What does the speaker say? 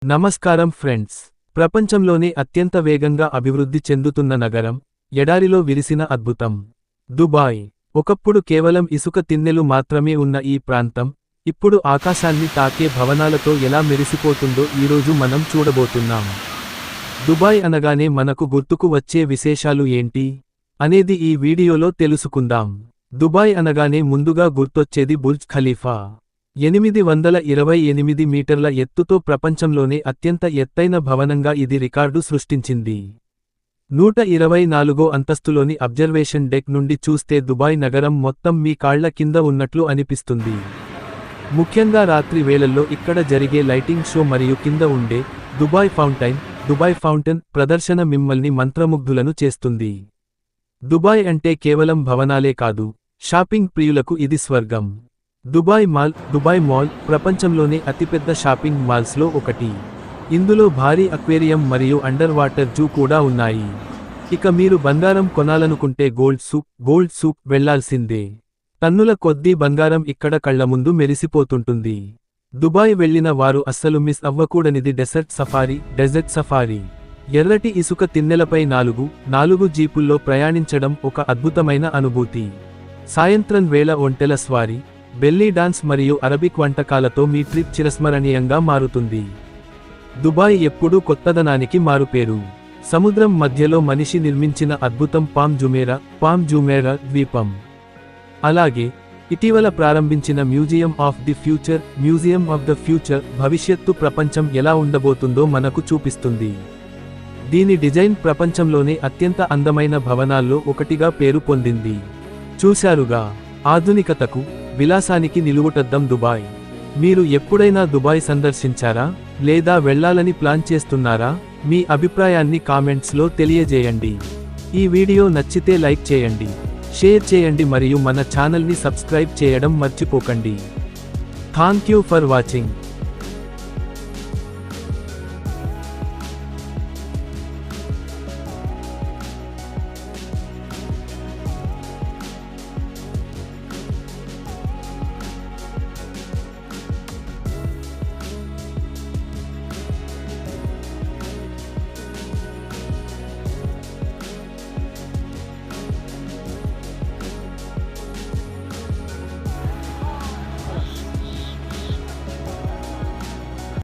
నమస్కారం ఫ్రెండ్స్. ప్రపంచంలోనే అత్యంత వేగంగా అభివృద్ధి చెందుతున్న నగరం, ఎడారిలో విరిసిన అద్భుతం దుబాయ్. ఒకప్పుడు కేవలం ఇసుక తిన్నెలు మాత్రమే ఉన్న ఈ ప్రాంతం, ఇప్పుడు ఆకాశాన్ని తాకే భవనాలతో ఎలా మెరిసిపోతుందో ఈరోజు మనం చూడబోతున్నాం. దుబాయ్ అనగానే మనకు గుర్తుకు వచ్చే విశేషాలు ఏంటి అనేది ఈ వీడియోలో తెలుసుకుందాం. దుబాయ్ అనగానే ముందుగా గుర్తొచ్చేది బుర్జ్ ఖలీఫా. 828 మీటర్ల ఎత్తుతో ప్రపంచంలోనే అత్యంత ఎత్తైన భవనంగా ఇది రికార్డు సృష్టించింది. 124వ అంతస్తులోని అబ్జర్వేషన్ డెక్ నుండి చూస్తే దుబాయ్ నగరం మొత్తం మీ కాళ్ల కింద ఉన్నట్లు అనిపిస్తుంది. ముఖ్యంగా రాత్రి వేళల్లో ఇక్కడ జరిగే లైటింగ్ షో మరియు కింద ఉండే దుబాయ్ ఫౌంటైన్ ప్రదర్శన మిమ్మల్ని మంత్రముగ్ధులను చేస్తుంది. దుబాయ్ అంటే కేవలం భవనాలే కాదు, షాపింగ్ ప్రియులకు ఇది స్వర్గం. దుబాయ్ మాల్ ప్రపంచంలోనే అతిపెద్ద షాపింగ్ మాల్స్లో ఒకటి. ఇందులో భారీ అక్వేరియం మరియు అండర్ వాటర్ జూ కూడా ఉన్నాయి. ఇక మీరు బంగారం కొనాలనుకుంటే గోల్డ్ సూక్ వెళ్లాల్సిందే. టన్నుల కొద్దీ బంగారం ఇక్కడ కళ్ల ముందు మెరిసిపోతుంటుంది. దుబాయ్ వెళ్లిన వారు అస్సలు మిస్ అవ్వకూడనిది డెజర్ట్ సఫారీ. ఎర్రటి ఇసుక తిన్నెలపై 4 జీపుల్లో ప్రయాణించడం ఒక అద్భుతమైన అనుభూతి. సాయంత్రం వేళ ఒంటెల స్వారీ, బెల్లీ డాన్స్ మరియు అరబిక్ వంటకాలతో మీ ట్రిప్ చిరస్మరణీయంగా మారుతుంది. దుబాయ్ ఎప్పుడూ కొత్తదనానికి మారుపేరు. సముద్రం మధ్యలో మనిషి నిర్మించిన అద్భుతం పామ్ జుమేరా ద్వీపం. అలాగే ఇటీవల ప్రారంభించిన మ్యూజియం ఆఫ్ ద ఫ్యూచర్ భవిష్యత్తు ప్రపంచం ఎలా ఉండబోతుందో మనకు చూపిస్తుంది. దీని డిజైన్ ప్రపంచంలోనే అత్యంత అందమైన భవనాల్లో ఒకటిగా పేరు పొందింది. చూశారుగా, ఆధునికతకు, విలాసానికి నిలువుటద్దం దుబాయ్. మీరు ఎప్పుడైనా దుబాయ్ సందర్శించారా, లేదా వెళ్లాలని ప్లాన్ చేస్తున్నారా? మీ అభిప్రాయాన్ని కామెంట్స్లో తెలియజేయండి. ఈ వీడియో నచ్చితే లైక్ చేయండి, షేర్ చేయండి మరియు మన ఛానల్ని సబ్స్క్రైబ్ చేయడం మర్చిపోకండి. Thank you for watching.